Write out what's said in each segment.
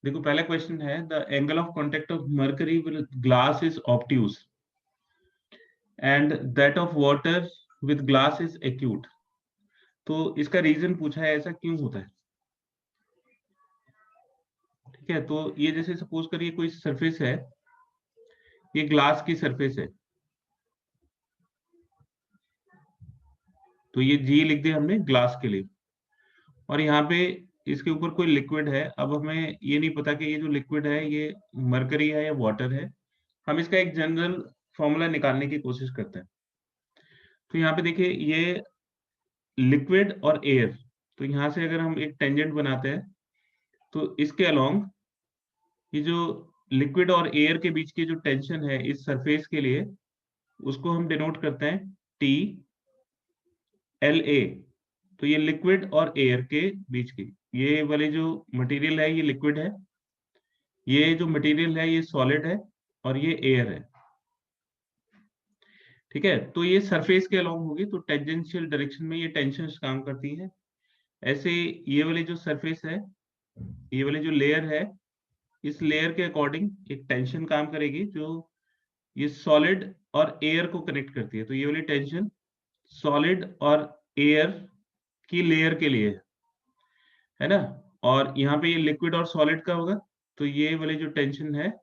देखो पहला क्वेश्चन है the angle of contact of mercury with glass is obtuse and that of water with glass is acute. तो इसका reason पूछा है, ऐसा क्यों होता है। ठीक है, तो ये जैसे सपोज करिए कोई सरफेस है, ये ग्लास की सरफेस है, तो ये जी लिख दिया हमने ग्लास के लिए, और यहाँ पे इसके ऊपर कोई लिक्विड है। अब हमें ये नहीं पता कि ये जो लिक्विड है ये मरकरी है या वाटर है। हम इसका एक जनरल फॉर्मूला निकालने की कोशिश करते हैं। तो यहाँ पे देखिए ये लिक्विड और एयर, तो यहाँ से अगर हम एक टेंजेंट बनाते हैं तो इसके अलोंग ये जो लिक्विड और एयर के बीच की जो टेंशन है इस सरफेस के लिए, उसको हम डिनोट करते हैं टी एल ए। तो ये लिक्विड और एयर के बीच की, ये वाली जो मटेरियल है ये लिक्विड है, ये जो मटेरियल है ये सॉलिड है, और ये एयर है। ठीक है, तो ये सरफेस के अलोंग होगी, तो टेंजेंशियल डायरेक्शन में ये टेंशन काम करती है। ऐसे ये वाली जो सरफेस है, ये वाली जो लेयर है, इस लेयर के अकॉर्डिंग एक टेंशन काम करेगी जो ये सॉलिड और एयर को कनेक्ट करती है। तो ये वाली टेंशन सॉलिड और एयर की लेयर के लिए है ना। और यहाँ पे ये लिक्विड और सॉलिड का होगा, तो ये वाली जो टेंशन है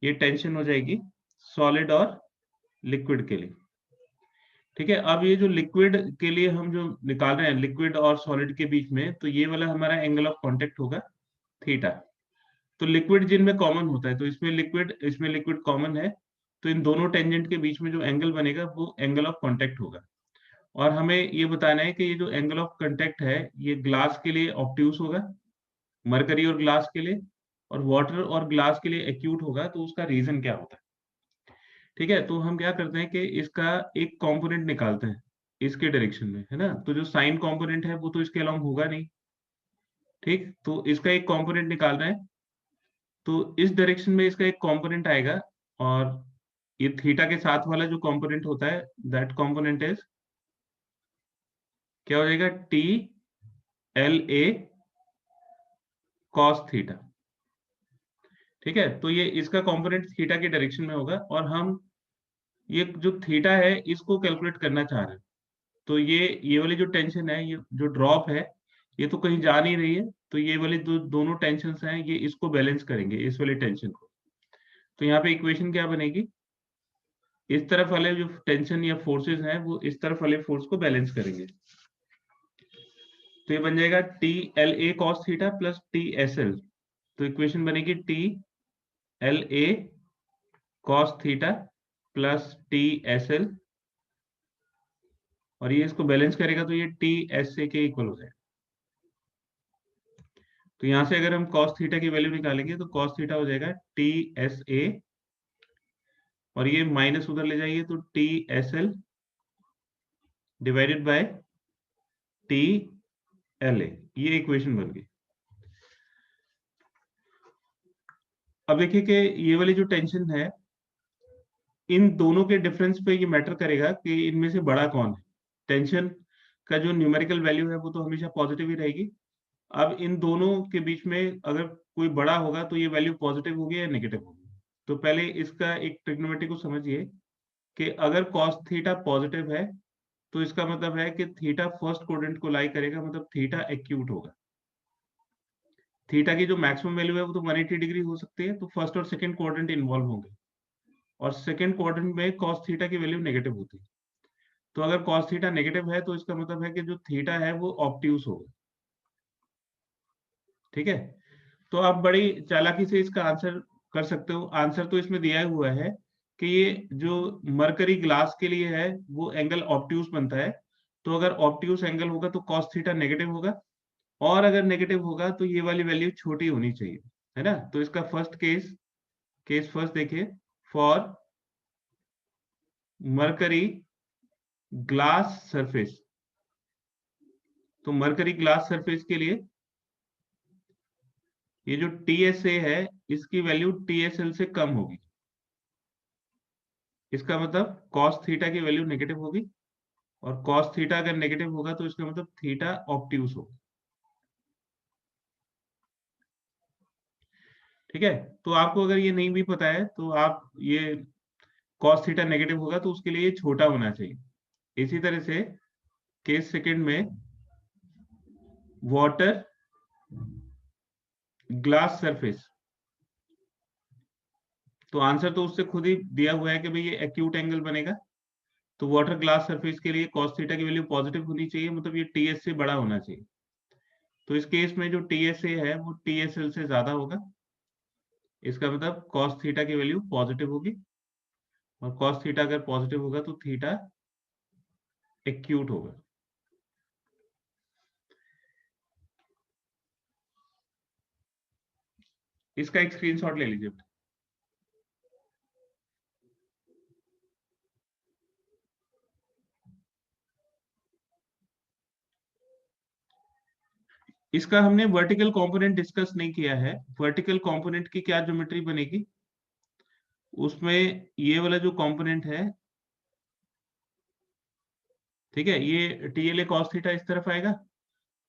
ये टेंशन हो जाएगी सॉलिड और लिक्विड के लिए। ठीक है, अब ये जो लिक्विड के लिए हम जो निकाल रहे हैं लिक्विड और सॉलिड के बीच में, तो ये वाला हमारा एंगल ऑफ कांटेक्ट होगा थीटा। तो लिक्विड जिनमें कॉमन होता है, तो इसमें लिक्विड कॉमन है, तो इन दोनों टेंजेंट के बीच में जो एंगल बनेगा वो एंगल ऑफ कांटेक्ट होगा। और हमें ये बताना है कि ये जो एंगल ऑफ कांटेक्ट है ये ग्लास के लिए ऑब्ट्यूज होगा, मरकरी और ग्लास के लिए, और वाटर और ग्लास के लिए एक्यूट होगा। तो उसका रीजन क्या होता है। ठीक है, तो हम क्या करते हैं कि इसका एक कंपोनेंट निकालते हैं इसके डायरेक्शन में, है ना। तो जो साइन कंपोनेंट है वो तो इसके अलोंग होगा नहीं। ठीक, तो इसका एक कंपोनेंट निकाल रहे हैं, तो इस डायरेक्शन में इसका एक कंपोनेंट आएगा, और ये थीटा के साथ वाला जो कंपोनेंट होता है दैट कंपोनेंट इज क्या हो जाएगा, T L A cos theta. ठीक है, तो ये इसका कंपोनेंट थीटा के डायरेक्शन में होगा, और हम ये जो थीटा है इसको कैलकुलेट करना चाह रहे हैं। तो ये वाली जो टेंशन है, ये जो ड्रॉप है, ये तो कहीं जा नहीं रही है, तो ये वाली दोनों टेंशन हैं ये इसको बैलेंस करेंगे, इस वाली टेंशन को। तो यहाँ पे इक्वेशन क्या बनेगी, इस तरफ वाले जो टेंशन या फोर्सेस हैं वो इस तरफ वाले फोर्स को बैलेंस करेंगे। तो ये बन जाएगा T L A cos theta plus T S L. तो इक्वेशन बनेगी T L A cos theta plus T S L, और ये इसको बैलेंस करेगा तो ये टी एस ए के इक्वल हो जाएगा। तो यहां से अगर हम cos थीटा की वैल्यू निकालेंगे तो cos थीटा हो जाएगा टी एस ए, और ये माइनस उधर ले जाइए तो T S L divided by T L A. ये इक्वेशन बन गई। अब देखिए कि ये वाली जो टेंशन है, इन दोनों के डिफरेंस पे ये मैटर करेगा कि इनमें से बड़ा कौन है। टेंशन का जो न्यूमेरिकल वैल्यू है वो तो हमेशा पॉजिटिव ही रहेगी। अब इन दोनों के बीच में अगर कोई बड़ा होगा तो ये वैल्यू पॉजिटिव होगी या नेगेटिव होगी। तो पहले इसका एक ट्रिग्नोमेट्री को समझिए कि अगर cos थीटा पॉजिटिव है तो इसका मतलब है कि थीटा फर्स्ट क्वाड्रेंट को लाई करेगा, मतलब थीटा एक्यूट होगा। थीटा की जो मैक्सिमम वैल्यू है वो तो 180 डिग्री हो सकती है, तो फर्स्ट और सेकंड क्वाड्रेंट इन्वॉल्व होंगे, और सेकंड क्वाड्रेंट में cos थीटा की वैल्यू नेगेटिव होती है। तो अगर cos थीटा नेगेटिव है तो इसका मतलब है कि जो थीटा है वो ऑब्ट्यूज होगा। ठीक है, तो आप बड़ी चालाकी से इसका आंसर कर सकते हो। आंसर तो इसमें दिया हुआ है कि ये जो मरकरी ग्लास के लिए है वो एंगल ऑब्ट्यूज बनता है। तो अगर ऑब्ट्यूज एंगल होगा तो cos थीटा नेगेटिव होगा, और अगर नेगेटिव होगा तो ये वाली वैल्यू छोटी होनी चाहिए, है ना। तो इसका फर्स्ट केस फर्स्ट देखिए, फॉर मरकरी ग्लास सरफेस। तो मरकरी ग्लास सरफेस के लिए ये जो TSA है इसकी वैल्यू TSL से कम होगी। इसका मतलब cos थीटा की वैल्यू नेगेटिव होगी, और cos थीटा अगर नेगेटिव होगा तो इसका मतलब थीटा ऑब्ट्यूज होगा। ठीक है, तो आपको अगर ये नहीं भी पता है तो आप ये cos थीटा नेगेटिव होगा तो उसके लिए ये छोटा होना चाहिए। इसी तरह से केस सेकंड में वाटर ग्लास सरफेस, तो आंसर तो उससे खुद ही दिया हुआ है कि भाई ये एक्यूट एंगल बनेगा। तो वाटर ग्लास सरफेस के लिए cos थीटा की वैल्यू पॉजिटिव होनी चाहिए, मतलब ये टीएस से बड़ा होना चाहिए। तो इस केस में जो टीएसए है वो टीएसएल से ज्यादा होगा, इसका मतलब cos थीटा की वैल्यू पॉजिटिव होगी, और cos थीटा अगर पॉजिटिव होगा तो थीटा एक्यूट होगा। इसका एक स्क्रीनशॉट ले लीजिए। इसका हमने वर्टिकल कंपोनेंट डिस्कस नहीं किया है। वर्टिकल कंपोनेंट की क्या ज्योमेट्री बनेगी, उसमें ये वाला जो कंपोनेंट है, ठीक है, ये टीएलए cos थीटा इस तरफ आएगा,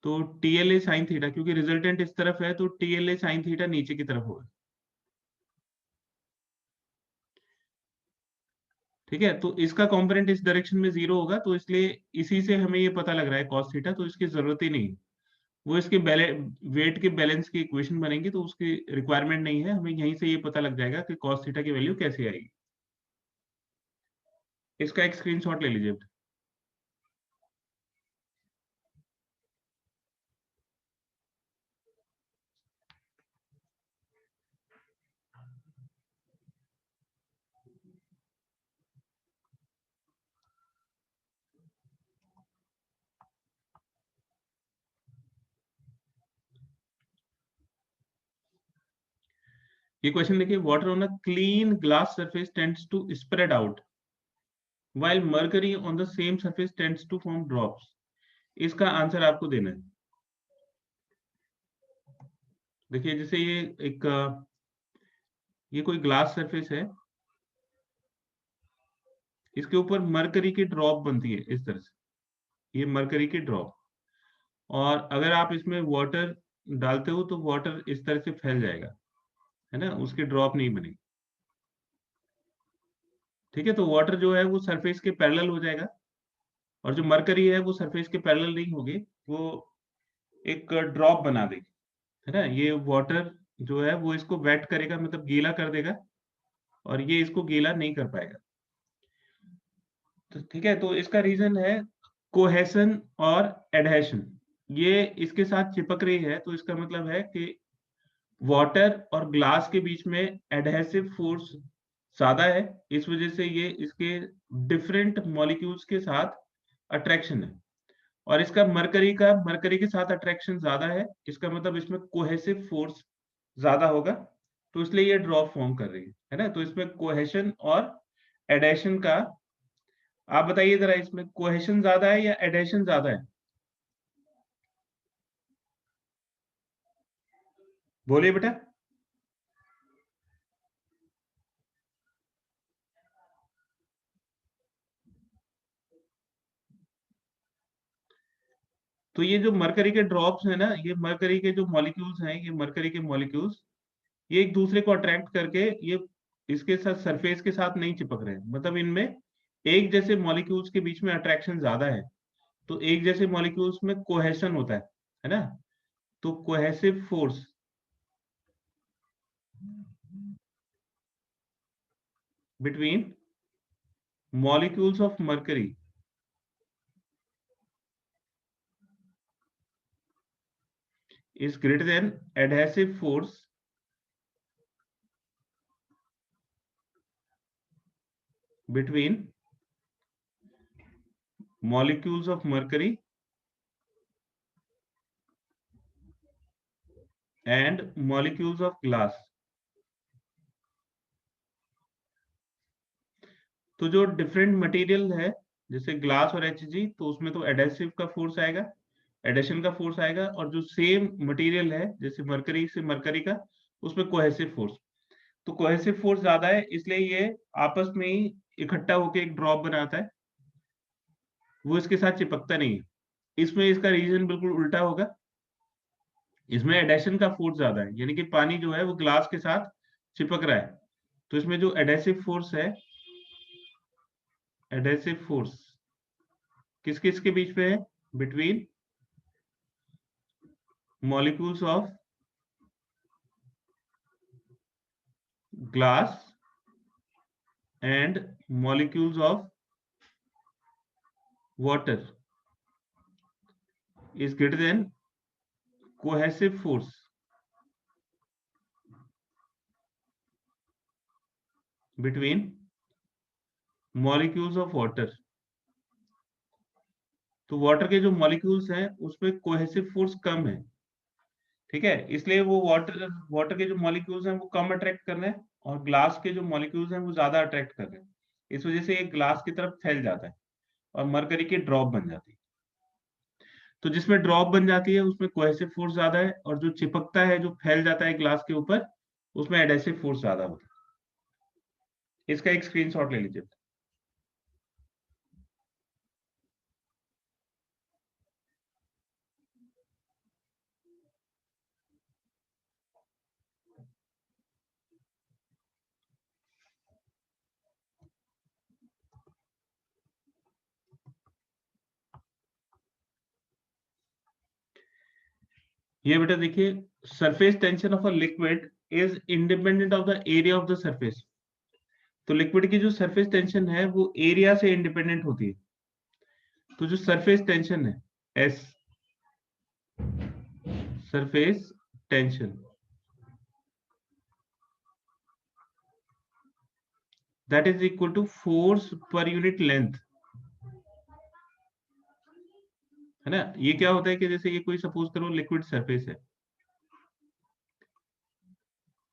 तो टीएलए sin थीटा, क्योंकि रिजल्टेंट इस तरफ है तो टीएलए sin थीटा नीचे की तरफ होगा। ठीक है, तो इसका कंपोनेंट इस डायरेक्शन में 0 होगा, तो इसलिए इसी से हमें ये पता लग रहा है cos थीटा, तो इसकी जरूरत ही नहीं है। वो इसके वेट के बैलेंस की इक्वेशन बनेगी, तो उसकी रिक्वायरमेंट नहीं है, हमें यहीं से ये पता लग जाएगा कि cos थीटा की वैल्यू कैसे आएगी। इसका एक स्क्रीनशॉट ले लीजिए। ये क्वेश्चन देखिए, water on a clean glass surface tends to spread out while mercury on the same surface tends to form drops। इसका आंसर आपको देना है। देखिए जैसे ये एक ये कोई ग्लास सरफेस है, इसके ऊपर मरकरी की ड्रॉप बनती है इस तरह से, ये मरकरी की ड्रॉप, और अगर आप इसमें वाटर डालते हो तो वाटर इस तरह से फैल जाएगा, है ना, उसकी ड्रॉप नहीं बनेगी। ठीक है, तो वाटर जो है वो सरफेस के पैरेलल हो जाएगा, और जो मरकरी है वो सरफेस के पैरेलल नहीं होगी, वो एक ड्रॉप बना देगी, है ना। ये वाटर जो है वो इसको वेट करेगा, मतलब गीला कर देगा, और ये इसको गीला नहीं कर पाएगा। तो ठीक है, तो इसका रीजन है कोहेशन और एडहेशन। ये इसके साथ चिपक रही है, तो इसका मतलब है कि वाटर और ग्लास के बीच में एडहेसिव फोर्स ज्यादा है, इस वजह से ये इसके डिफरेंट मॉलिक्यूल्स के साथ अट्रैक्शन है। और इसका मरकरी के साथ अट्रैक्शन ज्यादा है, इसका मतलब इसमें कोहेसिव फोर्स ज्यादा होगा, तो इसलिए ये ड्रॉप फॉर्म कर रही है ना। तो इसमें कोहेशन और एडेशन का, आप बताइए जरा, इसमें कोहेशन ज्यादा है या एडेशन ज्यादा है, बोलिए बेटा। तो ये जो मरकरी के ड्रॉप्स है ना, ये मरकरी के जो मॉलिक्यूल्स हैं, ये मरकरी के मॉलिक्यूल्स, ये एक दूसरे को अट्रैक्ट करके ये इसके साथ सरफेस के साथ नहीं चिपक रहे हैं, मतलब इनमें एक जैसे मॉलिक्यूल्स के बीच में अट्रैक्शन ज्यादा है, तो एक जैसे मॉलिक्यूल्स में कोहेशन होता है ना। तो cohesive force between molecules of mercury is greater than adhesive force between molecules of mercury and molecules of glass। तो जो डिफरेंट मटेरियल है, जैसे ग्लास और एचजी, तो उसमें तो एडेसिव का फोर्स आएगा, एडेशन का फोर्स आएगा, और जो सेम मटेरियल है जैसे मरकरी से मरकरी का, उसमें कोहेसिव फोर्स, तो कोहेसिव फोर्स ज्यादा है, इसलिए ये आपस में ही इकट्ठा होकर एक ड्रॉप बनाता है, वो इसके साथ चिपकता नहीं है। इसमें इसका रीजन बिल्कुल उल्टा होगा, इसमें एडेशन का फोर्स ज्यादा है, यानी कि पानी जो है वो ग्लास के साथ चिपक रहा है, तो इसमें जो एडेसिव फोर्स है, एडेसिव फोर्स किस किस के बीच में है, between molecules of glass and molecules of water is greater than cohesive force between molecules of water। तो वाटर के जो मॉलिक्यूल्स हैं उसमें कोहेसिव फोर्स कम है, ठीक है, इसलिए वो वाटर वाटर के जो मॉलिक्यूल्स हैं वो कम अट्रैक्ट कर रहे हैं और ग्लास के जो मॉलिक्यूल्स हैं वो ज्यादा अट्रैक्ट कर रहे हैं। इस वजह से ये ग्लास की तरफ फैल जाता है और मरकरी की ड्रॉप बन जाती है। तो जिसमें ड्रॉप बन जाती है उसमें कोहेसिव फोर्स ज्यादा है, और जो चिपकता है, जो फैल जाता है ग्लास के ऊपर, उसमें एडेसिव फोर्स ज्यादा होता है। इसका एक स्क्रीनशॉट ले लीजिए। ये बेटा देखिए, surface tension of a liquid is independent of the area of the surface. तो लिक्विड की जो सरफेस टेंशन है वो एरिया से इंडिपेंडेंट होती है। तो जो सरफेस टेंशन है, S, surface tension, that is equal to force पर यूनिट लेंथ, है ना। ये क्या होता है कि जैसे ये कोई सपोज करो लिक्विड सरफेस है,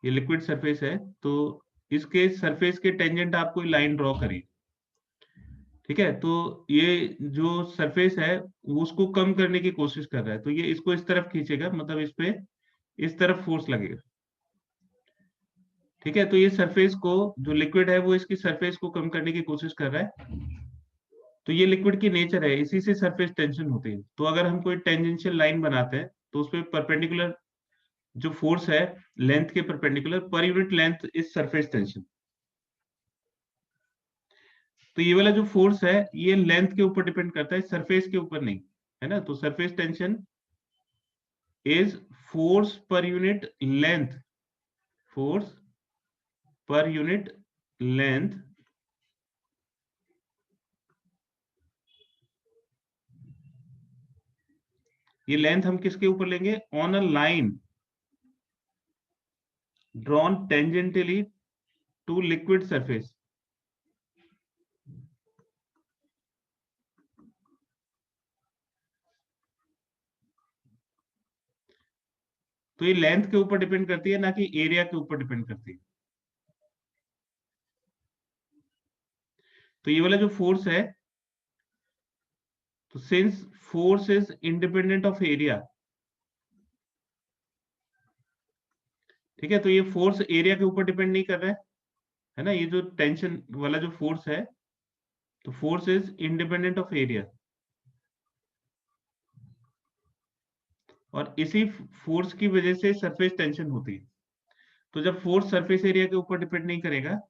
ये लिक्विड सरफेस है, तो इसके सरफेस के टेंजेंट आप कोई लाइन ड्रॉ करिए, ठीक है, तो ये जो सरफेस है वो उसको कम करने की कोशिश कर रहा है, तो ये इसको इस तरफ खींचेगा, मतलब इस पे इस तरफ फोर्स लगेगा, ठीक है। तो ये सरफेस को, जो लिक्विड है वो इसकी सरफेस को कम करने की कोशिश कर रहा है, तो ये लिक्विड की नेचर है, इसी से सरफेस टेंशन होती है। तो अगर हम कोई टेंजेंशियल लाइन बनाते हैं तो उसपे परपेंडिकुलर जो फोर्स है, लेंथ के परपेंडिकुलर पर unit length is surface tension. तो ये वाला जो फोर्स है ये लेंथ के ऊपर डिपेंड करता है, सरफेस के ऊपर नहीं, है ना। तो सरफेस टेंशन इज फोर्स पर यूनिट लेंथ, फोर्स पर यूनिट लेंथ ये लेंथ हम किसके ऊपर लेंगे, on a line drawn tangentially to liquid surface. तो ये लेंथ के ऊपर डिपेंड करती है, ना कि एरिया के ऊपर डिपेंड करती है। तो ये वाला जो फोर्स है, तो since force is independent of area, ठीक है, तो ये फोर्स एरिया के ऊपर डिपेंड नहीं कर रहा है ना। ये जो टेंशन वाला जो फोर्स है, तो force is independent of area, और इसी फोर्स की वजह से सरफेस टेंशन होती है। तो जब फोर्स सरफेस एरिया के ऊपर डिपेंड नहीं करेगा,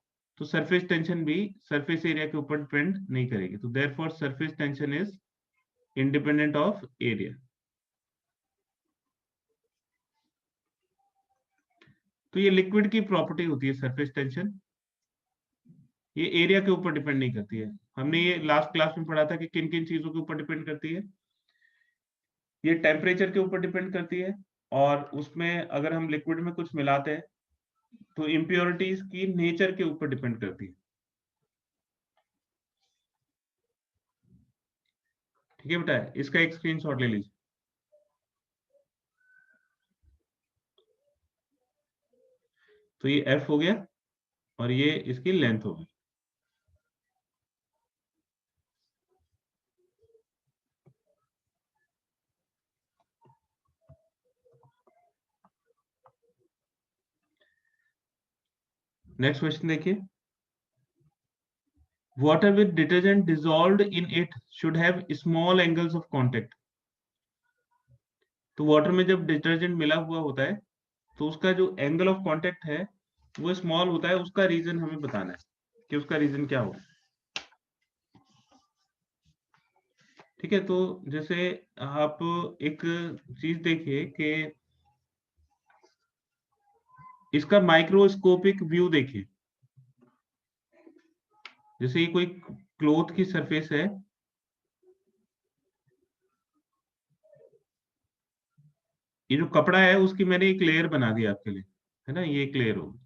तो सरफेस टेंशन भी सरफेस एरिया के ऊपर डिपेंड नहीं करेगी। तो therefore surface tension is independent of area. तो ये लिक्विड की प्रॉपर्टी होती है सरफेस टेंशन, ये एरिया के ऊपर डिपेंड नहीं करती है। हमने ये लास्ट क्लास में पढ़ा था कि किन किन चीजों के ऊपर डिपेंड करती है। ये टेम्परेचर के ऊपर डिपेंड करती है, और उसमें अगर हम लिक्विड में कुछ मिलाते हैं तो इम्प्योरिटीज की नेचर के ऊपर डिपेंड करती है, ठीक है बेटा। इसका एक स्क्रीनशॉट ले लीजिए। तो ये एफ हो गया और ये इसकी लेंथ हो गई। नेक्स्ट क्वेश्चन देखिए, water with detergent dissolved in it should have small angles of contact। तो वाटर में जब डिटर्जेंट मिला हुआ होता है तो उसका जो एंगल ऑफ कांटेक्ट है वो स्मॉल होता है, उसका रीजन हमें बताना है कि उसका रीजन क्या होगा। ठीक है, तो जैसे आप एक चीज देखिए कि इसका माइक्रोस्कोपिक व्यू देखिए। जैसे ये कोई क्लॉथ की सरफेस है, ये जो कपड़ा है उसकी मैंने एक लेयर बना दी आपके लिए, है ना, ये एक लेयर होगी।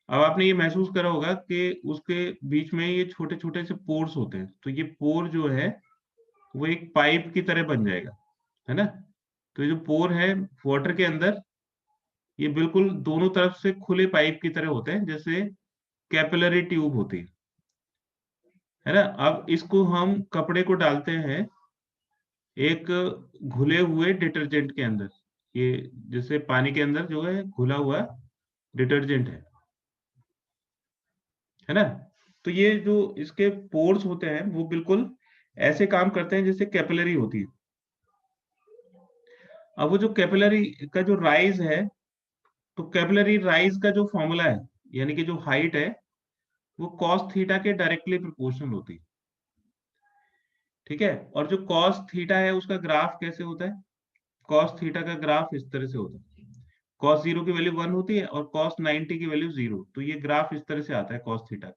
अब आपने ये महसूस करा होगा कि उसके बीच में ये छोटे छोटे से पोर्स होते हैं, तो ये पोर जो है वो एक पाइप की तरह बन जाएगा, है ना। तो ये जो पोर है वाटर के अंदर, ये बिल्कुल दोनों तरफ से खुले पाइप की तरह होते हैं, जैसे कैपिलरी ट्यूब होती है ना। अब इसको हम कपड़े को डालते हैं एक घुले हुए डिटर्जेंट के अंदर। ये जैसे पानी के अंदर जो है घुला हुआ डिटर्जेंट है ना। तो ये जो इसके पोर्स होते हैं वो बिल्कुल ऐसे काम करते हैं जैसे कैपिलरी होती है। अब वो जो कैपिलरी का जो राइज है, तो कैपिलरी राइज का जो फॉर्मूला है, यानी कि जो हाइट है, वो कॉस थीटा के डायरेक्टली प्रोपोर्शनल होती है। ठीक है, और जो कॉस थीटा है उसका ग्राफ कैसे होता है? कॉस थीटा का ग्राफ इस तरह से होता है। कॉस 0 की वैल्यू 1 होती है और कॉस 90 की वैल्यू 0, तो ये ग्राफ इस तरह से आता है कॉस थीटा।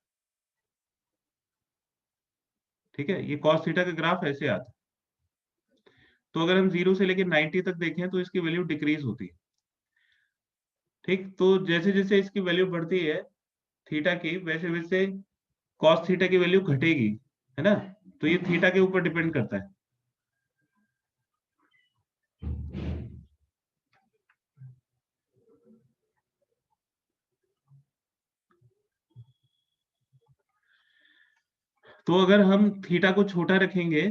ठीक है, ये कॉस थीटा का ग्राफ ऐसे आता है। तो अगर हम 0 से लेकर 90 तक देखें तो इसकी वैल्यू डिक्रीज होती है। ठीक, तो जैसे जैसे इसकी वैल्यू बढ़ती है थीटा की, वैसे वैसे कॉस थीटा की वैल्यू घटेगी, है ना। तो ये थीटा के ऊपर डिपेंड करता है। तो अगर हम थीटा को छोटा रखेंगे,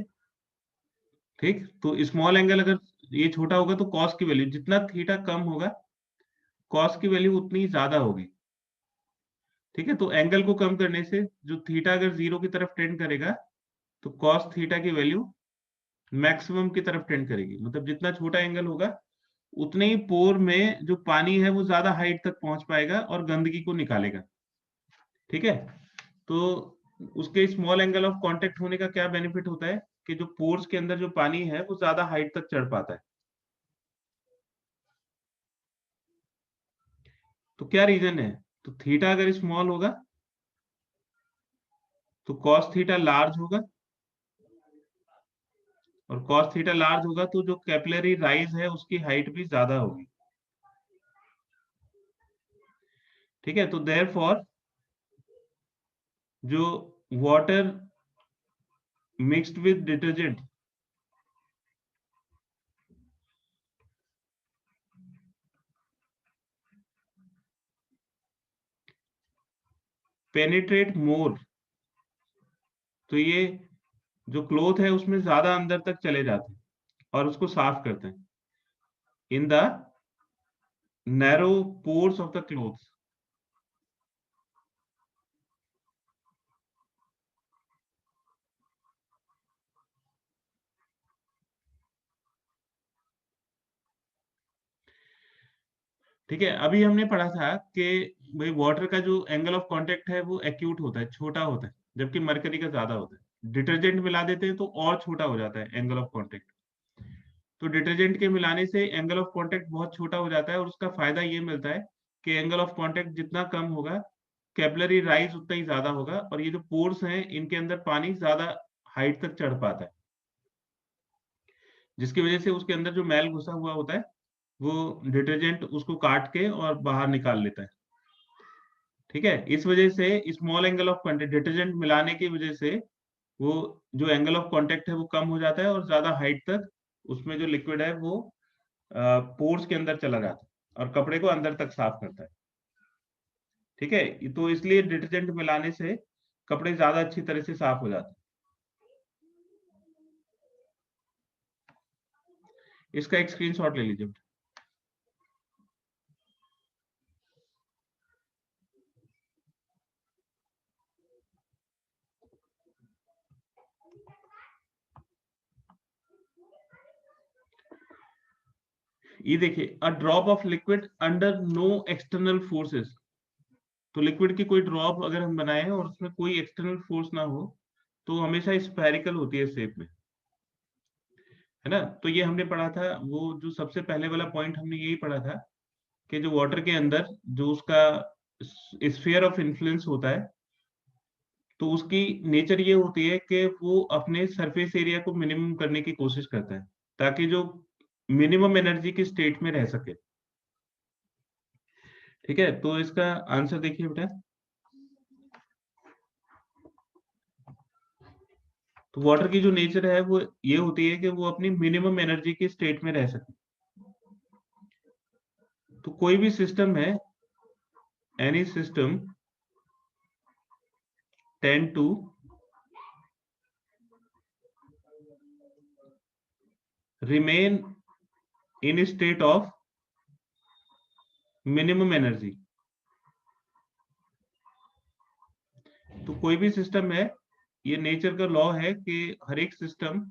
ठीक, तो स्मॉल एंगल अगर ये छोटा होगा तो कॉस की वैल्यू, जितना थीटा कम होगा कॉस की वैल्यू उतनी ज्यादा होगी। ठीक है, तो एंगल को कम करने से जो थीटा अगर 0 की तरफ टेंड करेगा तो कॉस थीटा की वैल्यू मैक्सिमम की तरफ टेंड करेगी। मतलब जितना छोटा एंगल होगा उतने ही पोर में जो पानी है वो ज्यादा हाइट तक पहुंच पाएगा और गंदगी को निकालेगा। ठीक है, तो उसके स्मॉल एंगल ऑफ कांटेक्ट होने का क्या बेनिफिट होता है कि जो पोर्स के अंदर जो पानी है वो ज्यादा हाइट तक चढ़ पाता है। तो क्या रीजन है? तो थीटा अगर स्मॉल होगा तो कॉस थीटा लार्ज होगा, और कॉस थीटा लार्ज होगा तो जो कैपिलरी राइज है उसकी हाइट भी ज्यादा होगी। ठीक है, तो देयरफॉर जो water mixed with detergent penetrate more, तो ये जो क्लोथ है उसमें ज्यादा अंदर तक चले जाते हैं और उसको साफ करते हैं in the narrow pores of the cloth. ठीक है, अभी हमने पढ़ा था कि भाई वाटर का जो एंगल ऑफ कांटेक्ट है वो एक्यूट होता है, छोटा होता है, जबकि मरकरी का ज्यादा होता है। डिटर्जेंट मिला देते हैं तो और छोटा हो जाता है एंगल ऑफ कांटेक्ट। तो डिटर्जेंट के मिलाने से एंगल ऑफ कांटेक्ट बहुत छोटा हो जाता है और उसका फायदा ये मिलता है कि एंगल ऑफ कांटेक्ट जितना कम होगा कैपिलरी राइज उतना ही ज्यादा होगा, और ये जो पोर्स हैं इनके अंदर पानी ज्यादा हाइट तक चढ़ पाता है, जिसकी वजह से उसके अंदर जो मैल घुसा हुआ होता है वो डिटर्जेंट उसको काट के और बाहर निकाल लेता है। ठीक है, इस वजह से small angle of contact detergent मिलाने की वजह से वो जो एंगल ऑफ कांटेक्ट है वो कम हो जाता है और ज्यादा हाइट तक उसमें जो लिक्विड है वो पोर्स के अंदर चला जाता है और कपड़े को अंदर तक साफ करता है। ठीक है, तो इसलिए डिटर्जेंट मिलाने से कपड़े ज्यादा अच्छी तरह से साफ हो जाते हैं। इसका एक स्क्रीनशॉट ले लीजिए। ये देखिए, a drop of liquid under no external forces. तो लिक्विड की कोई ड्रॉप अगर हम बनाए और उसमें कोई एक्सटर्नल फोर्स ना हो तो हमेशा स्फेरिकल होती है शेप में, है ना। तो ये हमने पढ़ा था, वो जो सबसे पहले वाला पॉइंट हमने यही पढ़ा था कि जो वाटर के अंदर जो उसका स्फीयर ऑफ इन्फ्लुएंस होता है, तो उसकी नेचर ये होती है कि वो अपने सरफेस एरिया को मिनिमम करने की कोशिश करता है ताकि जो मिनिमम एनर्जी की स्टेट में रह सके। ठीक है, तो इसका आंसर देखिए बेटा। तो वाटर की जो नेचर है वो ये होती है कि वो अपनी मिनिमम एनर्जी की स्टेट में रह सके। तो कोई भी सिस्टम है, any system tend to remain in state of minimum energy। तो कोई भी सिस्टम है, ये नेचर का लॉ है कि हर एक सिस्टम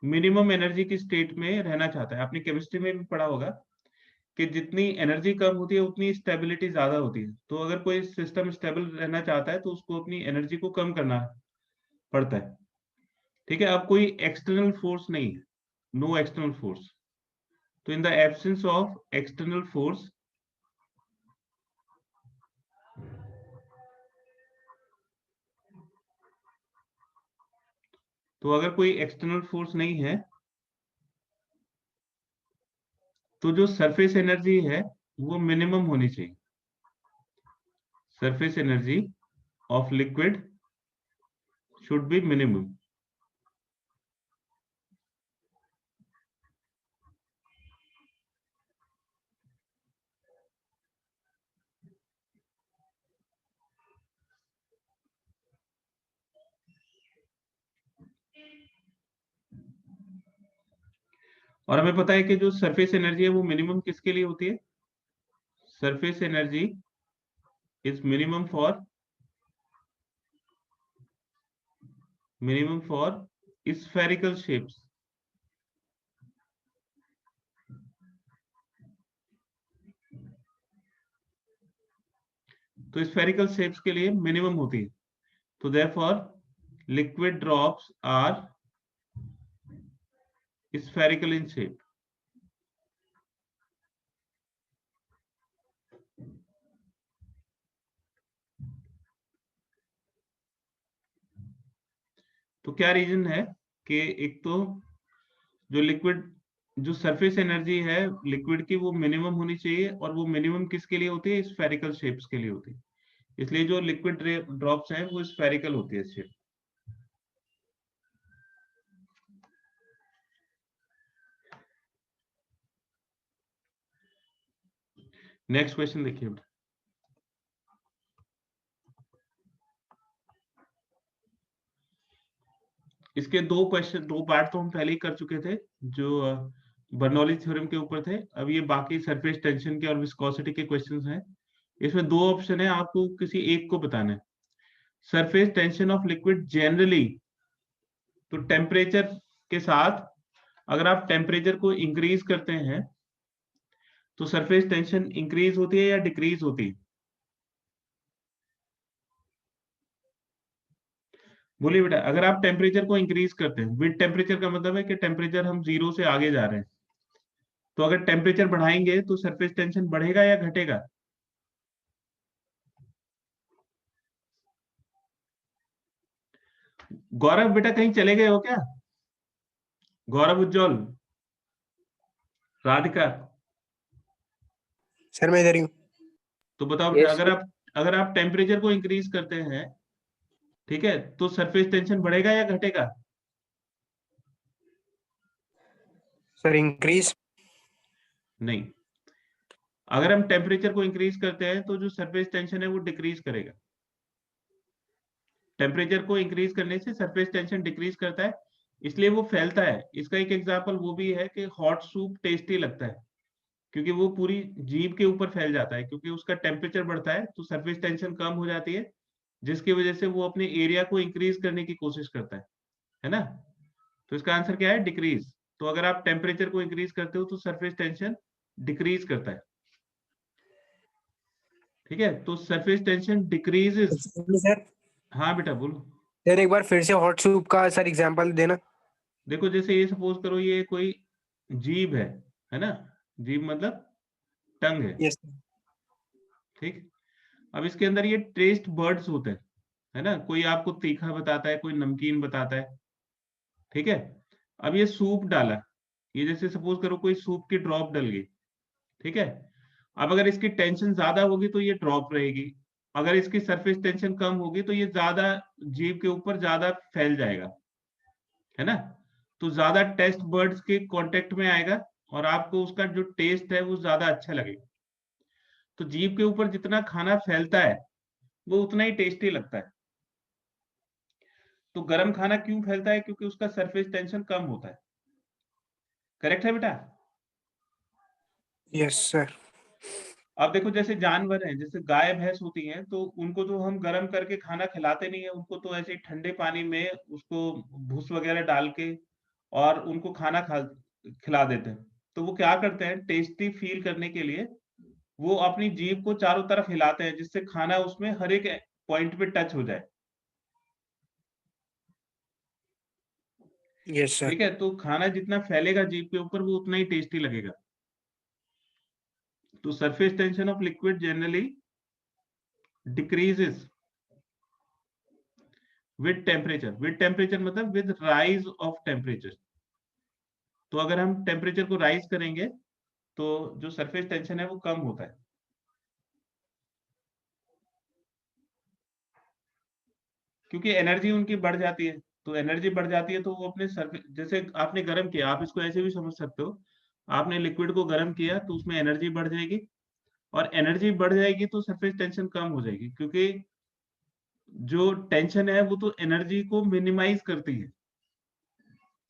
मिनिमम एनर्जी की स्टेट में रहना चाहता है। आपने केमिस्ट्री में भी पढ़ा होगा कि जितनी एनर्जी कम होती है उतनी स्टेबिलिटी ज्यादा होती है। तो अगर कोई सिस्टम स्टेबल रहना चाहता है तो उसको अपनी एनर्जी को कम करना पड़ता है। ठीक है, अब कोई एक्सटर्नल फोर्स नहीं है, नो एक्सटर्नल फोर्स। तो in the absence of external force, तो अगर कोई एक्सटर्नल फोर्स नहीं है तो जो सरफेस एनर्जी है वो मिनिमम होनी चाहिए। Surface energy of liquid should be minimum. और हमें पता है कि जो सरफेस एनर्जी है वो मिनिमम किसके लिए होती है? Surface energy is minimum for spherical shapes. तो स्फेरिकल शेप्स के लिए मिनिमम होती है। तो therefore liquid drops are spherical in shape. तो क्या रीजन है कि एक तो जो लिक्विड जो सरफेस एनर्जी है लिक्विड की वो मिनिमम होनी चाहिए, और वो मिनिमम किसके लिए होती है? स्फेरिकल शेप्स के लिए होती है। इसलिए जो लिक्विड ड्रॉप्स हैं वो स्फेरिकल होती है शेप। नेक्स्ट क्वेश्चन देखिए। इसके दो क्वेश्चन, दो पार्ट तो हम पहले ही कर चुके थे जो बर्नौली थ्योरम के ऊपर थे। अब ये बाकी सरफेस टेंशन के और विस्कोसिटी के क्वेश्चंस हैं। इसमें दो ऑप्शन है, आपको किसी एक को बताना है। Surface tension of liquid generally, तो टेम्परेचर के साथ अगर आप टेम्परेचर को इंक्रीज करते हैं तो सरफेस टेंशन इंक्रीज होती है या डिक्रीज होती है? बोलिए बेटा। अगर आप टेम्परेचर को इंक्रीज करते हैं, विद टेम्परेचर का मतलब है कि टेम्परेचर हम जीरो से आगे जा रहे हैं, तो अगर टेम्परेचर बढ़ाएंगे तो सरफेस टेंशन बढ़ेगा या घटेगा? गौरव बेटा कहीं चले गए हो क्या? गौरव, उज्जवल, राधिका, सर मैं इधर ही हूँ। तो बताओ बेटा, यस अगर आप टेम्परेचर को इंक्रीज करते हैं, ठीक है, तो सरफेस टेंशन बढ़ेगा या घटेगा? Sir increase. नहीं। अगर हम टेम्परेचर को इंक्रीज करते हैं तो जो सरफेस टेंशन है वो डिक्रीज करेगा। टेम्परेचर को इंक्रीज करने से सरफेस टेंशन डिक्रीज करता है, इसलिए वो फैलता है। इसका एक एग्जांपल वो भी है कि हॉट सूप टेस्टी लगता है क्योंकि वो पूरी जीभ के ऊपर फैल जाता है, क्योंकि उसका टेम्परेचर बढ़ता है तो सरफेस टेंशन कम हो जाती है, जिसकी वजह से वो अपने एरिया को इंक्रीज करने की कोशिश करता है ना। तो इसका आंसर क्या है? डिक्रीज। तो अगर आप टेम्परेचर को इंक्रीज करते हो तो सरफेस टेंशन डिक्रीज करता है, ठीक है। तो सरफेस टेंशन डिक्रीजेस। सर हाँ बेटा बोलो। सर एक बार फिर से हॉट सूप का सर एग्जांपल देना। देखो जैसे ये सपोज करो ये कोई जीभ है ना, जीभ मतलब टंग है, यस ठीक। अब इसके अंदर ये टेस्ट बर्ड्स होते हैं, है ना, कोई आपको तीखा बताता है, कोई नमकीन बताता है, ठीक है। अब ये सूप डाला, ये जैसे सपोज करो कोई सूप की ड्रॉप डल गई, ठीक है। अब अगर इसकी टेंशन ज्यादा होगी तो ये ड्रॉप रहेगी, अगर इसकी सरफेस टेंशन कम होगी तो ये ज्यादा जीभ के ऊपर ज्यादा फैल जाएगा, है ना। तो ज्यादा टेस्ट बर्ड्स के कांटेक्ट में आएगा और आपको उसका जो टेस्ट है वो ज्यादा अच्छा लगेगा। तो जीभ के ऊपर जितना खाना फैलता है वो उतना ही टेस्टी लगता है। तो गर्म खाना क्यों फैलता है? क्योंकि उसका सरफेस टेंशन कम होता है। करेक्ट है बेटा? Yes sir. अब देखो जैसे जानवर हैं, जैसे गाय भैंस होती हैं, तो उनको तो हम गर्म करके खाना खिलाते नहीं है, उनको तो ऐसे ही ठंडे पानी में उसको भूस वगैरह डाल के और उनको खाना खिला देते हैं। तो वो क्या करते हैं, टेस्टी फील करने के लिए वो अपनी जीभ को चारों तरफ हिलाते हैं जिससे खाना उसमें हर एक पॉइंट पे टच हो जाए, यस सर। ठीक है। तो खाना जितना फैलेगा जीभ के ऊपर वो उतना ही टेस्टी लगेगा। तो surface tension of liquid generally decreases with temperature. With temperature मतलब विद राइज ऑफ टेम्परेचर। तो अगर हम टेम्परेचर को राइज करेंगे तो जो सरफेस टेंशन है वो कम होता है, क्योंकि एनर्जी उनकी बढ़ जाती है। तो एनर्जी बढ़ जाती है तो वो अपने सरफेस, जैसे आपने गर्म किया, आप इसको ऐसे भी समझ सकते हो, आपने लिक्विड को गर्म किया तो उसमें एनर्जी बढ़ जाएगी, और एनर्जी बढ़ जाएगी तो सरफेस टेंशन कम हो जाएगी, क्योंकि जो टेंशन है वो तो एनर्जी को मिनिमाइज करती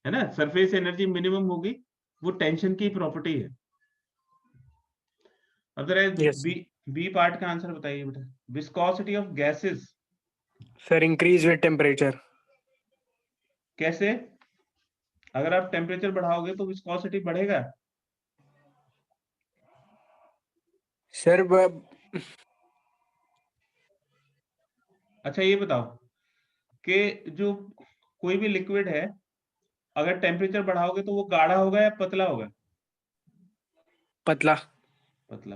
है ना। सरफेस एनर्जी मिनिमम होगी, वो टेंशन की प्रॉपर्टी है। अब जरा यस बी बी पार्ट का आंसर बताइए बेटा। Viscosity of gases sir increase with temperature. कैसे? अगर आप टेम्परेचर बढ़ाओगे तो विस्कोसिटी बढ़ेगा। सर अच्छा ये बताओ कि जो कोई भी लिक्विड है, अगर टेम्परेचर बढ़ाओगे तो वो गाढ़ा होगा या पतला होगा? पतला। पतला।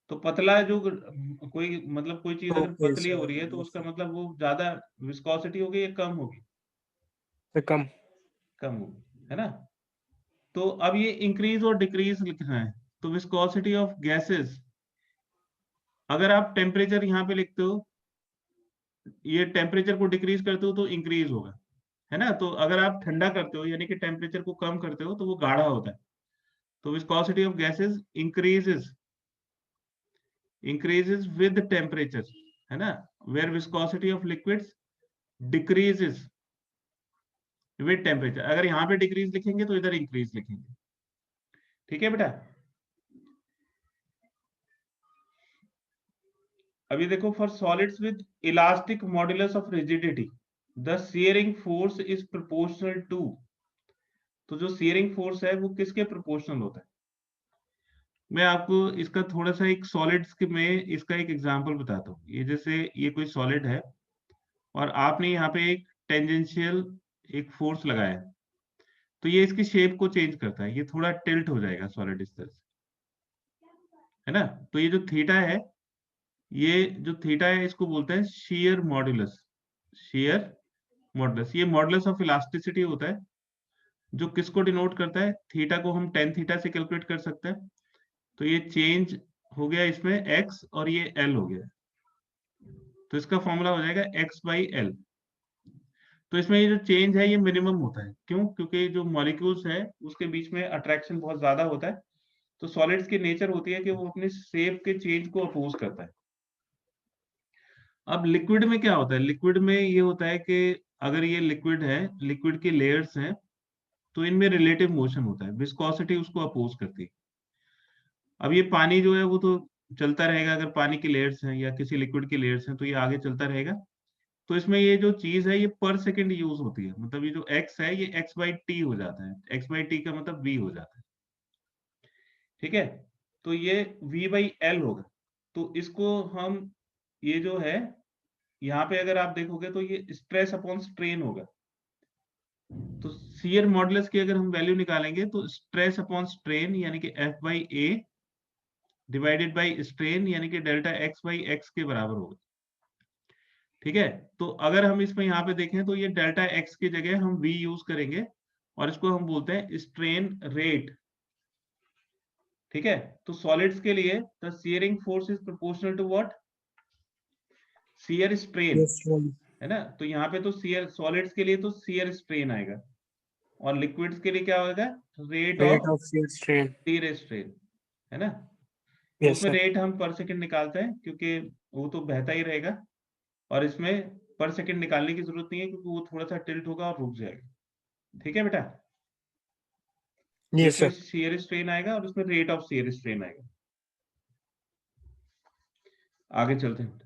तो पतला जो कोई मतलब कोई चीज अगर ओके पतली हो सर रही है तो यस उसका सर। मतलब वो ज्यादा विस्कोसिटी होगी या कम होगी? कम। कम होगी, है ना। तो अब ये इंक्रीज और डिक्रीज लिखना है। तो विस्कोसिटी ऑफ गैसेस, अगर आप टेम्परेचर यहाँ पे लिखते हो, ये टेम्परेचर को डिक्रीज करते हो तो इंक्रीज होगा, है ना। तो अगर आप ठंडा करते हो यानी कि टेम्परेचर को कम करते हो तो वो गाढ़ा होता है। तो viscosity of gases increases with temperature, है ना। Where viscosity of liquids decreases with temperature. अगर यहाँ पे डिक्रीज लिखेंगे तो इधर इंक्रीज लिखेंगे, ठीक है बेटा। अभी देखो, for solids with elastic modulus of rigidity the shearing force is proportional to. तो जो शियरिंग फोर्स है वो किसके प्रोपोर्शनल होता है? मैं आपको इसका थोड़ा सा एक सॉलिड्स के में इसका एक एग्जांपल बताता हूँ। ये जैसे ये कोई सॉलिड है और आपने यहाँ पे एक टेंजेंशियल एक फोर्स लगाया है, तो ये इसकी शेप को चेंज करता है, ये थोड़ा टिल्ट हो जाएगा सॉलिड इस तरह से, है ना। तो ये जो थीटा है, ये जो थीटा है इसको बोलते हैं शियर मॉडुलस। शियर मॉडुलस, ये मॉडुलस ऑफ इलास्टिसिटी होता है, जो किसको डिनोट करता है? थीटा को हम टेन थीटा से कैलकुलेट कर सकते हैं। तो ये चेंज हो गया इसमें x और ये l हो गया, तो इसका फॉर्मूला हो जाएगा x/l। तो इसमें ये जो चेंज है ये मिनिमम होता है, क्यों? क्योंकि जो मॉलिक्यूल्स है उसके बीच में अट्रैक्शन बहुत ज्यादा होता है। तो सॉलिड्स की नेचर होती है कि वो अपने शेप के चेंज को अपोज करता है। अब लिक्विड में क्या होता है? लिक्विड में ये होता है कि अगर ये लिक्विड है, लिक्विड की लेयर्स हैं, तो इनमें रिलेटिव मोशन होता है, विस्कोसिटी उसको अपोज करती है। अब ये पानी जो है वो तो चलता रहेगा, अगर पानी की लेयर्स हैं या किसी लिक्विड की लेयर्स हैं तो ये आगे चलता रहेगा। तो इसमें ये जो चीज है ये पर सेकंड यूज होती है, मतलब ये जो x है ये x/t हो जाता है, x/t का मतलब v हो जाता है, ठीक है। तो ये v/l होगा। तो इसको हम, ये जो है यहाँ पे अगर आप देखोगे तो ये स्ट्रेस अपॉन स्ट्रेन होगा। तो शियर मॉडुलस की अगर हम वैल्यू निकालेंगे तो स्ट्रेस अपॉन स्ट्रेन यानी कि F/A डिवाइडेड बाय स्ट्रेन यानी कि डेल्टा x/x के बराबर होगा, ठीक है। तो अगर हम इसमें यहाँ पे देखें तो ये डेल्टा x की जगह हम v यूज करेंगे और इसको हम बोलते हैं स्ट्रेन रेट, ठीक है। तो सॉलिड्स के लिए the shearing force is proportional to what, shear strain, Yes, sir. है ना। तो यहाँ पे तो शियर, सॉलिड्स के लिए तो शियर स्ट्रेन आएगा और लिक्विड्स के लिए क्या होगा, rate Rate of of shear strain. Shear strain, है ना। तो Yes, उसमें sir. रेट हम पर सेकंड निकालते हैं क्योंकि वो तो बहता ही रहेगा, और इसमें पर सेकंड निकालने की जरूरत नहीं है क्योंकि वो थोड़ा सा टिल्ट होगा और रुक जाएगा, ठीक है बेटा। तो Yes, इसमें sir. शियर स्ट्रेन आएगा और इसमें रेट ऑफ शियर स्ट्रेन आएगा। आगे चलते हैं।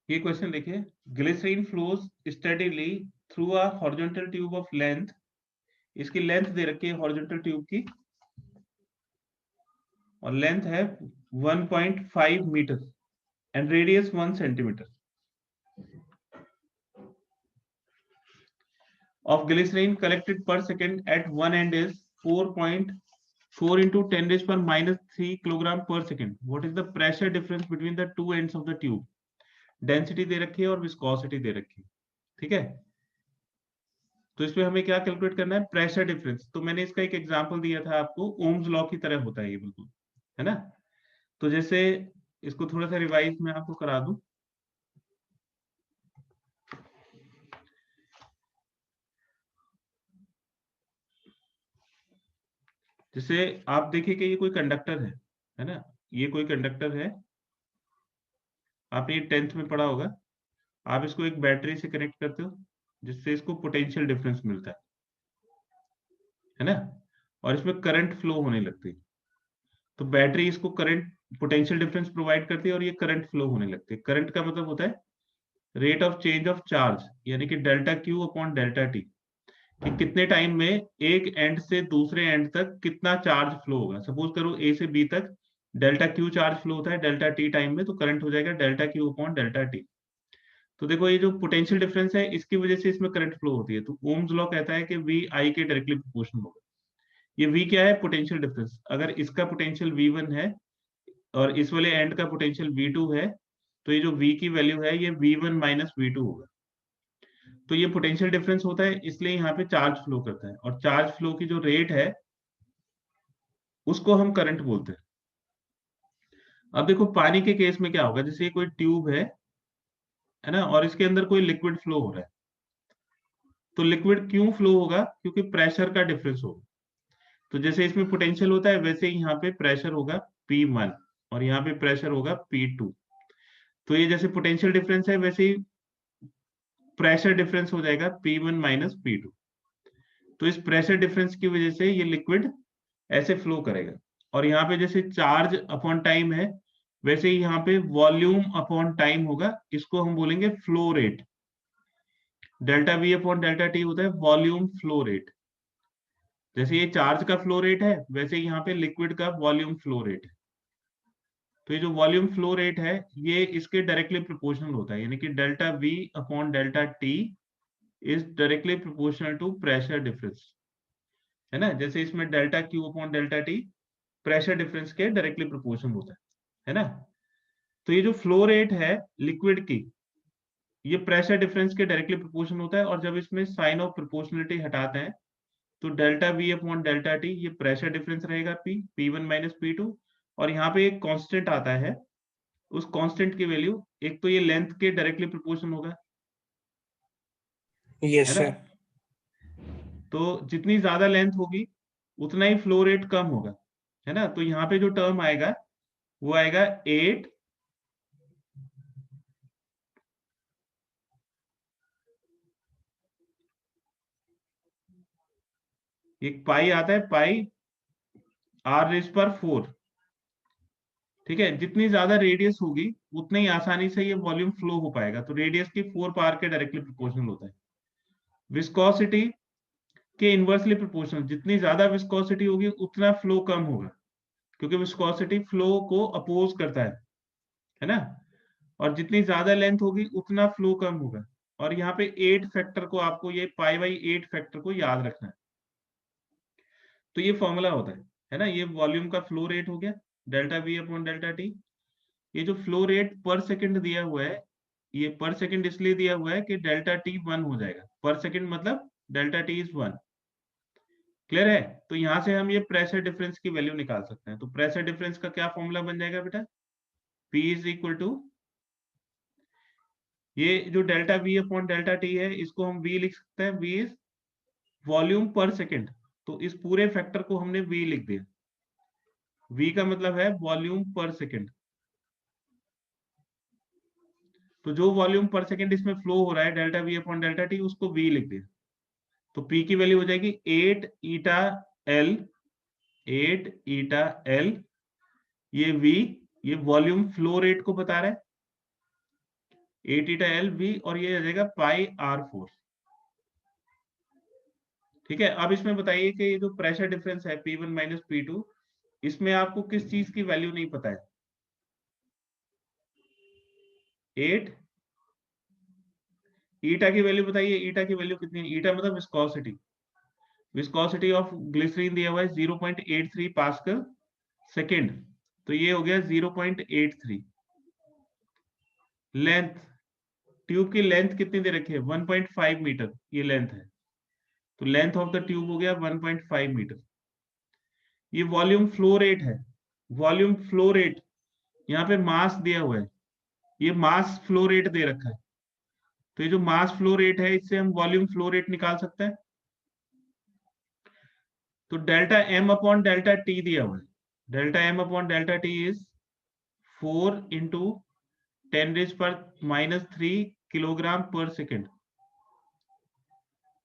ये क्वेश्चन देखिए, glycerine flows steadily through a horizontal tube of length, इसकी लेंथ दे रखी है हॉरिजॉन्टल ट्यूब की, और लेंथ है 1.5 metre and radius 1 centimetre of glycerin collected per second at one end is 4.4 into 10 raised per minus 3 kilogram per second. What is the pressure difference between the two ends of the tube? Density दे रखी है और viscosity दे रखी है, ठीक है। तो इसमें हमें क्या कैलकुलेट करना है, प्रेशर डिफरेंस। तो मैंने इसका एक एग्जांपल दिया था आपको, ओम्स लॉ की तरह होता है ये बिल्कुल, है ना। तो जैसे इसको थोड़ा सा रिवाइज मैं आपको करा दूं। जैसे आप देखिए कि ये कोई कंडक्टर है ना, ये कोई कंडक्टर है, आपने ये 10th में पढ़ा होगा। आप इसको एक बैटरी से कनेक्ट करते हो जिससे इसको पोटेंशियल डिफरेंस मिलता है ना, और इसमें करंट फ्लो होने लगती है। तो बैटरी इसको करंट, पोटेंशियल डिफरेंस प्रोवाइड करती है और ये करंट फ्लो होने लगती है। करंट का मतलब होता है rate of change of charge यानी कि delta q upon delta T, कि कितने टाइम में एक एंड से दूसरे एंड तक कितना चार्ज फ्लो होगा। सपोज करो ए से बी तक डेल्टा क्यू चार्ज फ्लो होता है डेल्टा टी टाइम में, तो करंट हो जाएगा delta q upon delta T. तो देखो ये जो पोटेंशियल डिफरेंस है इसकी वजह से इसमें करंट फ्लो होती है। तो ओम्स लॉ कहता है कि वी आई के डायरेक्टली प्रोपोर्शनल होगा। ये वी क्या है, पोटेंशियल डिफरेंस। अगर इसका पोटेंशियल V1 है और इस वाले एंड का पोटेंशियल V2 है, तो ये जो V की वैल्यू है ये V1 माइनस V2 होगा। तो ये पोटेंशियल डिफरेंस होता है, इसलिए यहाँ पे चार्ज फ्लो करता है, और चार्ज फ्लो की जो रेट है उसको हम करंट बोलते हैं। अब देखो पानी के केस में क्या होगा, जैसे ये कोई ट्यूब है ना, और इसके अंदर कोई लिक्विड फ्लो हो रहा है। तो लिक्विड क्यों फ्लो होगा, क्योंकि प्रेशर का डिफरेंस होगा। तो जैसे इसमें पोटेंशियल होता है वैसे ही यहाँ पे प्रेशर होगा P1 और यहाँ पे प्रेशर होगा P2। तो ये जैसे पोटेंशियल डिफरेंस है वैसे ही प्रेशर डिफरेंस हो जाएगा P1 माइनस P2। तो इस प्रेशर डिफरेंस की वजह से ये लिक्विड ऐसे फ्लो करेगा। और यहाँ पे जैसे चार्ज अपॉन टाइम है वैसे ही यहाँ पे वॉल्यूम अपॉन टाइम होगा, इसको हम बोलेंगे flow rate. Delta v upon delta T होता है वॉल्यूम फ्लो रेट। जैसे ये चार्ज का फ्लो रेट है वैसे यहाँ पे लिक्विड का वॉल्यूम फ्लो रेट है। तो ये जो वॉल्यूम फ्लो रेट है ये इसके डायरेक्टली प्रोपोर्शनल होता है, यानी कि delta v upon delta t is directly proportional to pressure difference, है ना। जैसे इसमें delta q upon delta t pressure difference के डायरेक्टली प्रोपोर्शनल होता है ना। तो ये जो फ्लो रेट है लिक्विड की, ये प्रेशर डिफरेंस के डायरेक्टली प्रोपोर्शनल होता है, और जब इसमें साइन ऑफ प्रोपोर्शनलिटी हटाते हैं तो delta v upon delta T ये प्रेशर डिफरेंस रहेगा P1 माइनस P2, और यहाँ पे एक कांस्टेंट आता है, उस कांस्टेंट की वैल्यू, एक तो ये लेंथ के डायरेक्टली प्रोपोर्शनल होगा, Yes, है ना। sir. तो जितनी ज्यादा लेंथ होगी उतना ही फ्लो रेट कम होगा, है ना। तो यहाँ पे जो टर्म आएगा वो आएगा 8 . एक पाई आता है, पाई r⁴, ठीक है। जितनी ज्यादा रेडियस होगी उतनी ही आसानी से ये वॉल्यूम फ्लो हो पाएगा, तो रेडियस की 4 पावर के डायरेक्टली प्रोपोर्शनल होता है। विस्कोसिटी के इनवर्सली प्रोपोर्शनल, जितनी ज्यादा विस्कोसिटी होगी उतना फ्लो कम होगा, क्योंकि विस्कोसिटी फ्लो को अपोज करता है ना। और जितनी ज्यादा लेंथ होगी उतना फ्लो कम होगा। और यहाँ पे 8 फैक्टर को आपको, ये π/8 फैक्टर को याद रखना है। तो ये फॉर्मूला होता है ना। ये वॉल्यूम का फ्लो रेट हो गया, delta v upon delta T. ये जो फ्लो रेट पर सेकंड दिया हुआ है, ये पर सेकंड इसलिए दिया हुआ है कि डेल्टा टी 1 हो जाएगा। पर सेकंड मतलब डेल्टा टी इज 1। क्लियर है? तो यहां से हम ये प्रेशर डिफरेंस की वैल्यू निकाल सकते हैं। तो प्रेशर डिफरेंस का क्या फॉर्मूला बन जाएगा बेटा? P इज इक्वल टू, ये जो delta v upon delta T है, इसको हम V लिख सकते हैं। V इज वॉल्यूम पर सेकंड, तो इस पूरे फैक्टर को हमने V लिख दिया। V का मतलब है वॉल्यूम पर सेकंड। तो जो वॉल्यूम पर सेकंड इसमें फ्लो हो रहा है, delta v upon delta T, उसको V लिख दिया। तो P की वैल्यू हो जाएगी 8 ईटा L, 8 ईटा L, ये V, ये वॉल्यूम फ्लो रेट को बता रहा है, 8 ईटा L V, और ये आ जाएगा πr⁴। ठीक है। अब इसमें बताइए कि ये जो प्रेशर डिफरेंस है P1 माइनस P2, इसमें आपको किस चीज की वैल्यू नहीं पता है? 8 ईटा की वैल्यू बताइए। ईटा की वैल्यू कितनी है? ईटा मतलब विस्कोसिटी। विस्कोसिटी ऑफ ग्लिसरीन दिया हुआ है 0.83 पास्कल सेकेंड, तो ये हो गया 0.83। लेंथ, ट्यूब की लेंथ कितनी दे रखी है? 1.5 मीटर ये लेंथ है, तो लेंथ ऑफ द ट्यूब हो गया 1.5 मीटर। ये वॉल्यूम फ्लो रेट है। वॉल्यूम फ्लो रेट, यहाँ पे मास दिया हुआ है, ये मास फ्लो रेट दे रखा है। तो ये जो मास फ्लो रेट है, इससे हम वॉल्यूम फ्लो रेट निकाल सकते हैं। तो delta m upon delta T दिया हुआ है। Delta m upon delta t is 4 into 10⁻³ kilogram पर सेकेंड।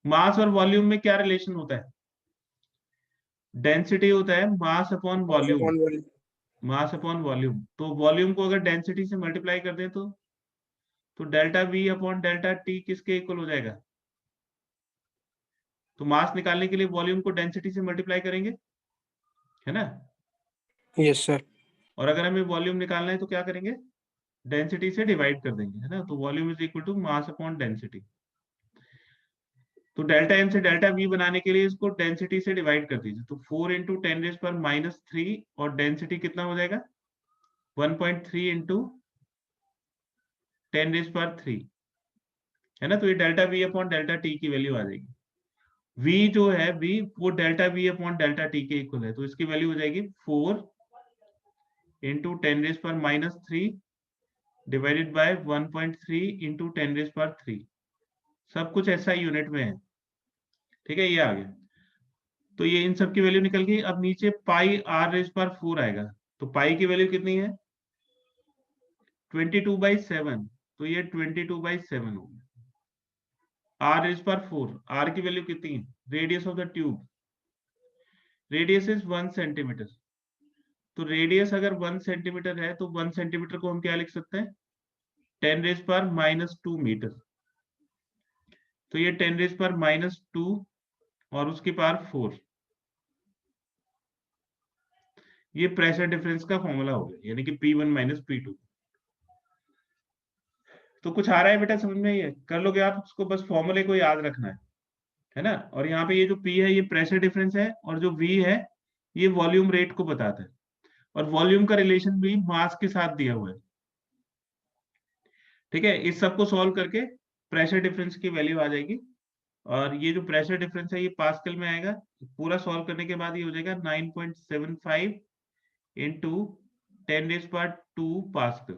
मास और वॉल्यूम में क्या रिलेशन होता है? डेंसिटी होता है mass upon volume. Mass upon volume, तो वॉल्यूम को अगर डेंसिटी से मल्टीप्लाई कर दें तो delta v upon delta T किसके इक्वल हो जाएगा? तो मास निकालने के लिए वॉल्यूम को डेंसिटी से मल्टीप्लाई करेंगे, है ना। Yes sir. और अगर हमें वॉल्यूम निकालना है तो क्या करेंगे? डेंसिटी से डिवाइड कर देंगे, है ना। तो volume is equal to mass upon density. तो डेल्टा एम से डेल्टा वी बनाने के लिए इसको डेंसिटी से डिवाइड कर दीजिए। तो 4 इंटू 10⁻³ और डेंसिटी कितना हो जाएगा? 1.3 इंटू 10⁻³ है ना। तो ये delta v upon delta T की वैल्यू आ जाएगी। v जो है, v वो delta v upon delta T के इक्वल है, तो इसकी वैल्यू हो जाएगी 4 इंटू 10⁻³ डिवाइडेड बाय 1.3 इंटू 10⁻³। सब कुछ ऐसा यूनिट में है, ठीक है। ये आ गया। तो ये इन सब की वैल्यू निकल गई। अब नीचे πr⁴ आएगा, तो पाई की वैल्यू कितनी है? 22/7, तो ये 22/7 हो गया। r⁴, r की वैल्यू कितनी है? Radius of the tube, radius is 1 centimetre. तो रेडियस अगर 1 सेंटीमीटर है, तो 1 सेंटीमीटर को हम क्या लिख सकते हैं? 10⁻² मीटर। तो ये 10⁻² और उसकी पावर 4, ये प्रेशर डिफरेंस का फॉर्मूला हो गया, यानी कि P1 माइनस P2। तो कुछ आ रहा है बेटा समझ में? ये कर लोगे आप, उसको बस फॉर्मूले को याद रखना है ना। और यहाँ पे ये जो P है ये प्रेशर डिफरेंस है, और जो V है ये वॉल्यूम रेट को बताता है। और वॉल्यूम का रिलेशन भी मास के साथ दिया हुआ है, ठीक है। इस सबको सॉल्व करके प्रेशर डिफरेंस की वैल्यू आ जाएगी। और ये जो प्रेशर डिफरेंस है ये पास्कल में आएगा। पूरा सॉल्व करने के बाद ये हो जाएगा 9.75 इंटू 10⁻² पास्कल।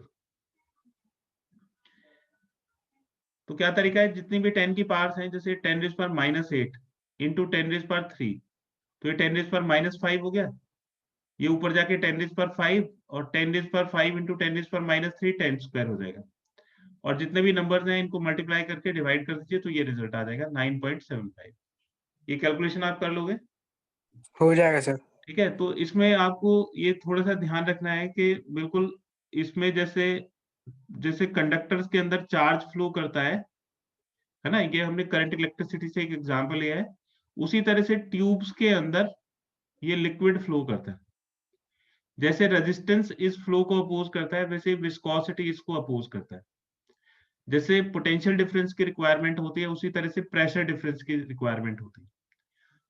तो क्या तरीका है? जितनी भी 10 की पावर्स हैं, जैसे 10⁻⁻8 इंटू 10⁻³ तो ये 10⁻⁻5 हो गया। ये ऊपर जाके 10⁻5 और 10⁻5 इंटू 10⁻⁻3 10² हो जाएगा। और जितने भी नंबर्स हैं इनको मल्टीप्लाई करके डिवाइड कर दीजिए, तो ये रिजल्ट आ जाएगा 9.75। ये कैलकुलेशन आप कर लोगे? हो जाएगा सर। ठीक है, तो इसमें आपको ये थोड़ा सा ध्यान रखना है कि बिल्कुल इसमें जैसे जैसे कंडक्टर्स के अंदर चार्ज फ्लो करता है ना, ये हमने करंट इलेक्ट्रिसिटी से एक एग्जांपल लिया है, उसी तरह से ट्यूब्स के अंदर ये लिक्विड फ्लो करता है। जैसे रेजिस्टेंस इस फ्लो को अपोज करता है, वैसे विस्कोसिटी इसको अपोज करता है। जैसे पोटेंशियल डिफरेंस की रिक्वायरमेंट होती है, उसी तरह से प्रेशर डिफरेंस की रिक्वायरमेंट होती है।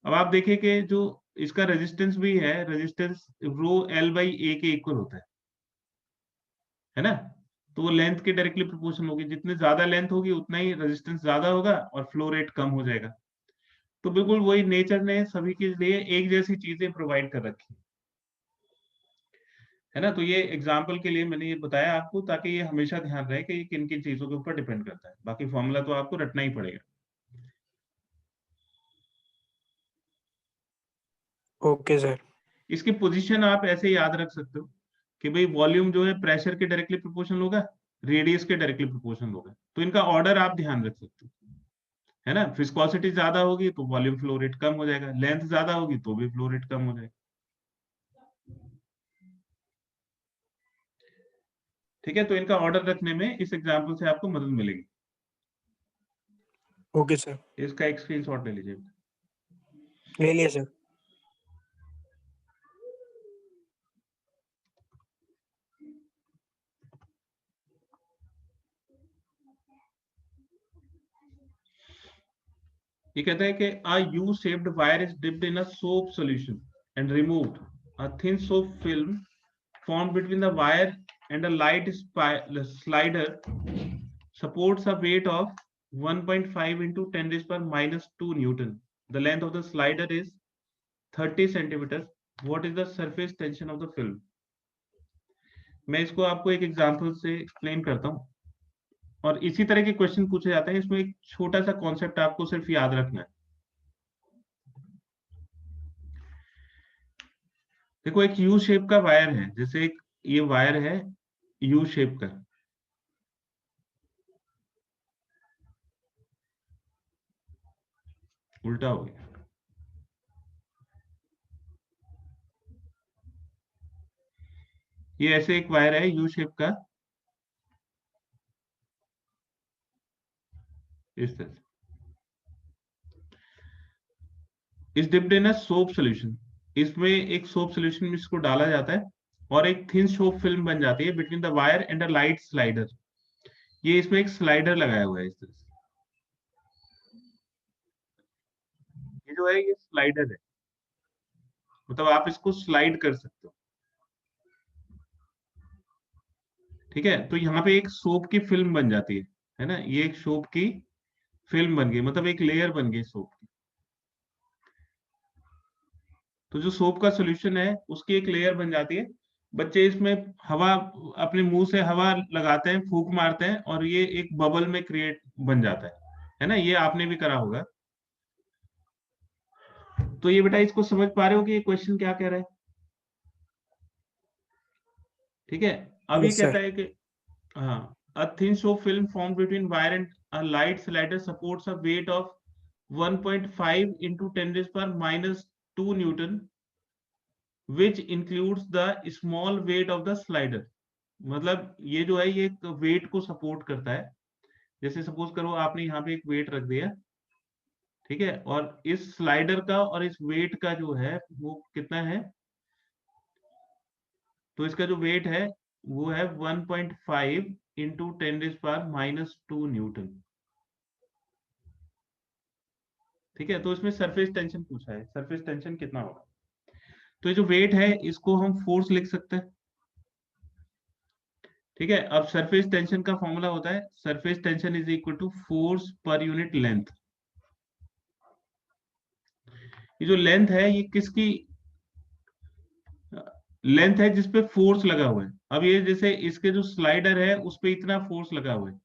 अब आप देखिए कि जो इसका रेजिस्टेंस भी है, रेजिस्टेंस रो एल बाई ए के इक्वल होता है ना, तो वो लेंथ के डायरेक्टली प्रोपोर्शनल होगी। जितनी ज्यादा लेंथ होगी उतना ही रेजिस्टेंस ज्यादा होगा और फ्लो रेट कम हो जाएगा। तो बिल्कुल वही नेचर ने सभी के लिए एक जैसी चीजें प्रोवाइड कर रखी है ना। तो ये एग्जाम्पल के लिए मैंने ये बताया आपको, ताकि ये हमेशा ध्यान रहे कि ये किन किन चीजों के ऊपर डिपेंड करता है। बाकी फॉर्मूला तो आपको रटना ही पड़ेगा। Okay sir. इसकी पोजीशन आप ऐसे याद रख सकते हो कि भाई वॉल्यूम जो है प्रेशर के डायरेक्टली प्रोपोर्शनल होगा, रेडियस के डायरेक्टली प्रोपोर्शनल होगा। तो इनका ऑर्डर आप ध्यान रख सकते हो, है ना। विस्कोसिटी ज्यादा होगी तो वॉल्यूम फ्लो रेट कम हो जाएगा, लेंथ ज्यादा होगी तो भी फ्लो रेट कम हो जाएगा। ठीक है, तो इनका ऑर्डर रखने में इस एग्जाम्पल से आपको मदद मिलेगी। Okay sir. इसका एक स्क्रीनशॉट ले लीजिए। ले लिया सर। ये कहता है कि a U-shaped wire is dipped in a soap solution and removed. A thin soap film formed between the wire and a light slider supports a weight of 1.5 into 10 raised power minus 2 Newton. The length of the slider is 30 centimeter. What is the surface tension of the film? मैं इसको आपको एक example से explain करता हूँ, और इसी तरह के क्वेश्चन पूछे जाते हैं। इसमें एक छोटा सा कॉन्सेप्ट आपको सिर्फ याद रखना है। देखो, एक यू शेप का वायर है, जैसे एक ये वायर है यू शेप का, उल्टा हो गया। ये ऐसे एक वायर है यू शेप का, इस तरह से। इस dipped in a soap solution, इसमें एक सोप सोल्यूशन में इसको डाला जाता है और एक थिन सोप फिल्म बन जाती है between the wire and a light slider. ये इसमें एक स्लाइडर लगाया हुआ है इस तरह से। ये जो है ये स्लाइडर है, मतलब आप इसको स्लाइड कर सकते हो। ठीक है, तो यहाँ पे एक सोप की फिल्म बन जाती है ना। ये एक सोप की फिल्म बन गई, मतलब एक लेयर बन गई सोप की। तो जो सोप का सॉल्यूशन है उसकी एक लेयर बन जाती है। बच्चे इसमें हवा, अपने मुंह से हवा लगाते हैं, फूंक मारते हैं, और ये एक बबल में क्रिएट बन जाता है ना। ये आपने भी करा होगा। तो ये बेटा इसको समझ पा रहे हो कि ये क्वेश्चन क्या कह रहा है? ठीक है, अब ये यस कहता सर। है कि हाँ, a thin soap film formed between wire and a light slider supports a weight of 1.5 into 10 raised power minus 2 Newton, which includes the small weight of the slider। मतलब ये जो है ये एक वेट को सपोर्ट करता है। जैसे सपोज करो आपने यहाँ पे एक वेट रख दिया, ठीक है, और इस स्लाइडर का और इस वेट का जो है वो कितना है, तो इसका जो वेट है वो है 1.5 into 10 raise power minus 2 newton. ठीक है, तो इसमें सरफेस टेंशन पूछा है, सरफेस टेंशन कितना होगा। तो ये जो वेट है इसको हम फोर्स लिख सकते हैं। ठीक है, अब सरफेस टेंशन का फॉर्मूला होता है surface tension is equal to force पर यूनिट लेंथ। ये जो लेंथ है ये किसकी लेंथ है जिसपे फोर्स लगा हुआ है। अब ये जैसे इसके जो स्लाइडर है उस पे इतना फोर्स लगा हुआ है,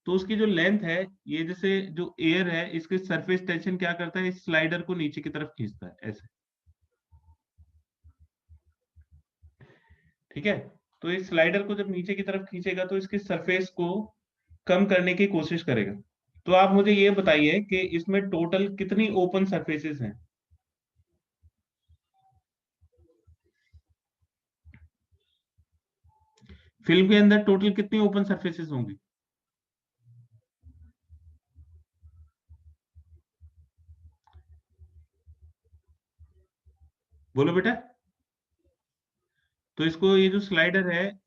तो उसकी जो लेंथ है, ये जैसे जो एयर है इसके सरफेस टेंशन क्या करता है, इस स्लाइडर को नीचे की तरफ खींचता है ऐसे। ठीक है, तो इस स्लाइडर को जब नीचे की तरफ खींचेगा तो इसकी सरफेस को कम करने की कोशिश करेगा। तो आप मुझे ये बताइए कि इसमें टोटल कितनी ओपन सरफेसेस हैं। फिल्म के अंदर टोटल कितनी ओपन सरफेसेस होंगी? बोलो बेटा। तो इसको, ये जो स्लाइडर है,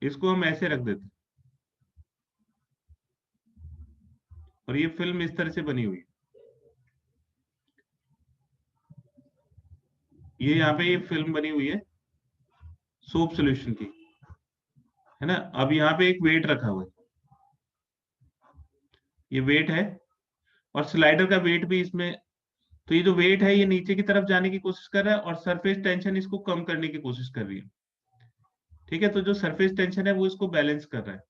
इसको हम ऐसे रख देते, और ये फिल्म इस तरह से बनी हुई है। ये यहाँ पे ये फिल्म बनी हुई है सोप सोल्यूशन की, है ना। अब यहाँ पे एक वेट रखा हुआ है, ये वेट है, और स्लाइडर का वेट भी इसमें। तो ये जो वेट है ये नीचे की तरफ जाने की कोशिश कर रहा है, और सरफेस टेंशन इसको कम करने की कोशिश कर रही है। ठीक है, तो जो सरफेस टेंशन है वो इसको बैलेंस कर रहा है।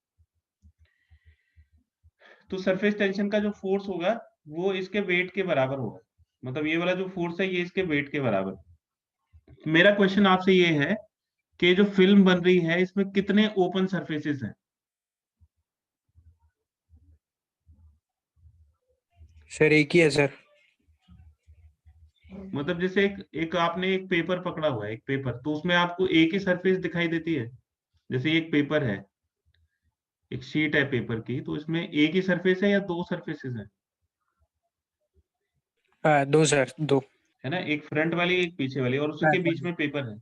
तो सरफेस टेंशन का जो फोर्स होगा वो इसके वेट के बराबर होगा, मतलब ये वाला जो फोर्स है ये इसके वेट के बराबर। मेरा क्वेश्चन आपसे ये है कि जो फिल्म बन रही है इसमें कितने ओपन सरफेसेस हैं? सर एक ही है सर। मतलब जैसे एक आपने एक पेपर पकड़ा हुआ है, एक पेपर, तो उसमें आपको एक ही सरफेस दिखाई देती है। जैसे एक पेपर है, एक शीट है पेपर की, तो इसमें एक ही सरफेस है या दो सरफेसेस हैं? दो सर, दो। है ना, एक फ्रंट वाली एक पीछे वाली, और उसी के बीच में पेपर है।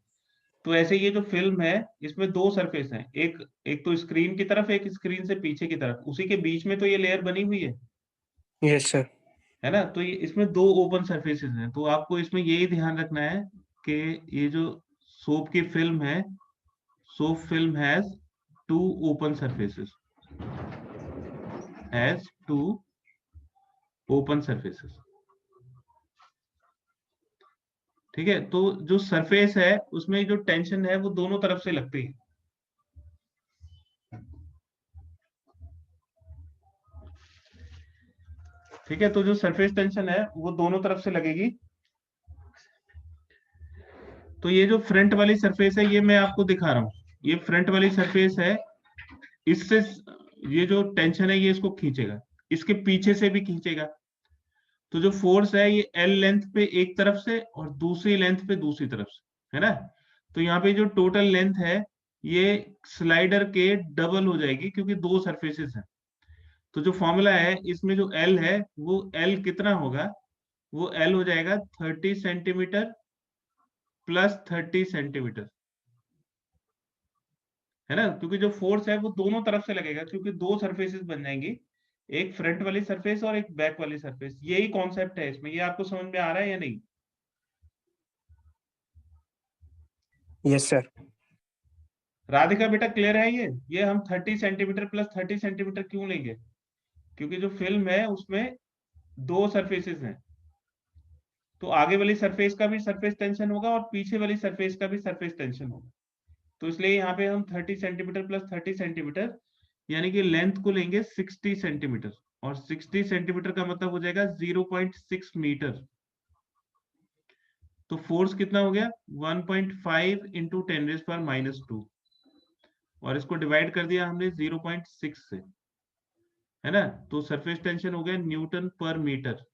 तो ऐसे ये जो फिल्म है इसमें दो सरफेस हैं, एक एक तो स्क्रीन की तरफ, एक स्क्रीन से पीछे की तरफ, उसी के बीच में तो ये लेयर बनी हुई यस सर। है ना। तो ये इसमें दो ओपन सरफेसेस हैं, तो आपको इसमें यही ध्यान रखना है कि ये जो सोप की फिल्म है, soap film has two open surfaces, has two open surfaces. ठीक है, तो जो सरफेस है उसमें जो टेंशन है वो दोनों तरफ से लगती है। ठीक है, तो जो सरफेस टेंशन है वो दोनों तरफ से लगेगी। तो ये जो फ्रंट वाली सरफेस है ये मैं आपको दिखा रहा हूं, ये फ्रंट वाली सरफेस है, इससे ये जो टेंशन है ये इसको खींचेगा, इसके पीछे से भी खींचेगा। तो जो फोर्स है ये एल लेंथ पे एक तरफ से और दूसरी लेंथ पे दूसरी तरफ से, है ना। तो यहाँ पे जो टोटल लेंथ है ये स्लाइडर के डबल हो जाएगी, क्योंकि दो सरफेसेस हैं। तो जो फॉर्मूला है इसमें जो एल है वो एल कितना होगा, वो एल हो जाएगा 30 सेंटीमीटर प्लस 30 सेंटीमीटर, है ना। क्योंकि जो फोर्स है वो दोनों तरफ से लगेगा, क्योंकि दो सरफेसेस बन जाएंगी, एक फ्रंट वाली सरफेस और एक बैक वाली सरफेस। यही कॉन्सेप्ट है इसमें, ये आपको समझ में आ रहा है या नहीं? Yes sir. राधिका बेटा क्लियर है ये हम 30 सेंटीमीटर प्लस 30 सेंटीमीटर क्यों लेंगे? क्योंकि जो फिल्म है उसमें दो सरफेसेस हैं, तो आगे वाली सरफेस का भी सरफेस टेंशन होगा और पीछे वाली सरफेस का भी सरफेस टेंशन होगा। तो इसलिए यहाँ पे हम 30 सेंटीमीटर प्लस 30 सेंटीमीटर, यानी कि लेंथ को लेंगे 60 सेंटीमीटर, और 60 सेंटीमीटर का मतलब हो जाएगा 0.6 मीटर। तो फोर्स कितना हो गया, 1.5 इंटू 10⁻², और इसको डिवाइड कर दिया हमने 0.6 से, है ना। तो सरफेस टेंशन हो गया न्यूटन पर मीटर।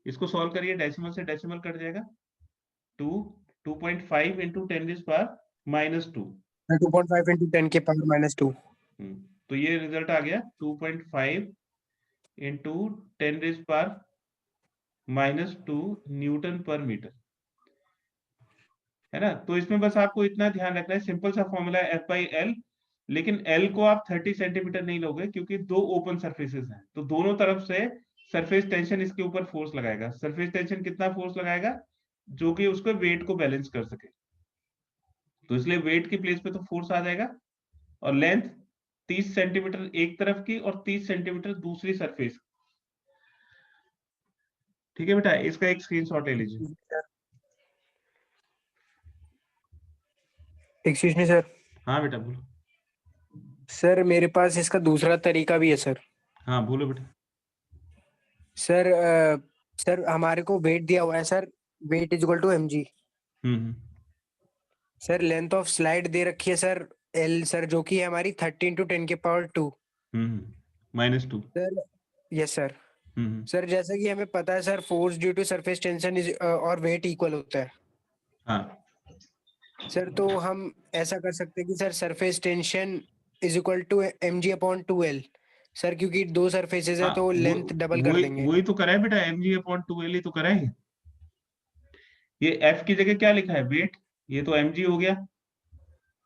इसको सॉल्व करिए, डेसिमल से डेसिमल कट जाएगा, 2.5 इंटू 10⁻²। 2.5 इंटू 10⁻²। तो ये रिजल्ट आ गया 2.5 इंटू 10⁻² न्यूटन पर मीटर, है ना। तो इसमें बस आपको इतना ध्यान रखना है, सिंपल सा फॉर्मूला है F/L, लेकिन L को आप 30 सेंटीमीटर नहीं लोगे, क्योंकि दो ओपन सरफेसेस हैं, तो दोनों तरफ से सरफेस टेंशन इसके ऊपर फोर्स लगाएगा। सरफेस टेंशन कितना फोर्स लगाएगा, जो कि उसको वेट को बैलेंस कर सके। तो इसलिए वेट की प्लेस पे तो फोर्स आ जाएगा, और लेंथ 30 सेंटीमीटर एक तरफ की और 30 सेंटीमीटर दूसरी सरफेस। ठीक है बेटा, इसका एक स्क्रीनशॉट ले लीजिए। Excuse me sir. हाँ बेटा बोलो। सर मेरे पास इसका दूसरा तरीका भी है सर। हाँ बोलो बेटा। सर सर हमारे को वेट दिया हुआ है sir, weight is equal to mg। हम्म। सर लेंथ ऑफ स्लाइड दे रखी है सर, एल सर, जो कि है हमारी 30 × 10⁻²। -2। Sir yes sir. हम्म। सर जैसा कि हमें पता है sir, force due to surface tension is और वेट इक्वल होता है। हाँ सर तो हम ऐसा कर सकते हैं कि sir surface tension is equal to mg/2l। Sir क्योंकि दो सरफेसेस है हाँ, तो लेंथ डबल कर वही देंगे। वही तो करा है बेटा, mg/2l ही तो करा है। ये एफ की जगह क्या लिखा है, वेट। ये तो mg हो गया,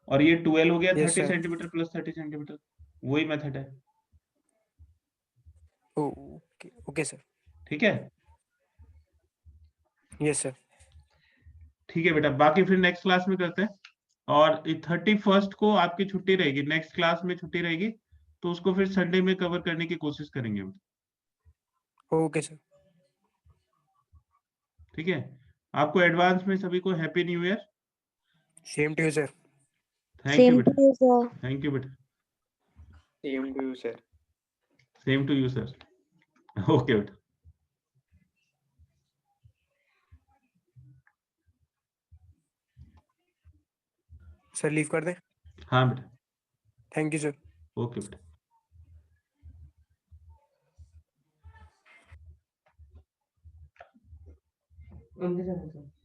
और ये 12 हो गया, yes 30 sir. Centimetre plus 30 centimetre. वही मेथड है। Okay okay sir. ठीक है। Yes sir. ठीक है बेटा, बाकी फिर नेक्स्ट क्लास में करते हैं। और 31st को आपकी छुट्टी रहेगी, नेक्स्ट क्लास में छुट्टी रहेगी, तो उसको फिर संडे में कवर करने की कोशिश करेंगे हम। Okay sir. ठीक है। आपको एडवांस में सभी को happy new year. Same to you sir. Thank you Same बेटा। to you, sir. Thank you बेटा। Same to you sir. Same to you sir. Okay बेटा। सर लीव कर दें। हाँ बेटा। Thank you sir. ओके बेटा। उनके साथ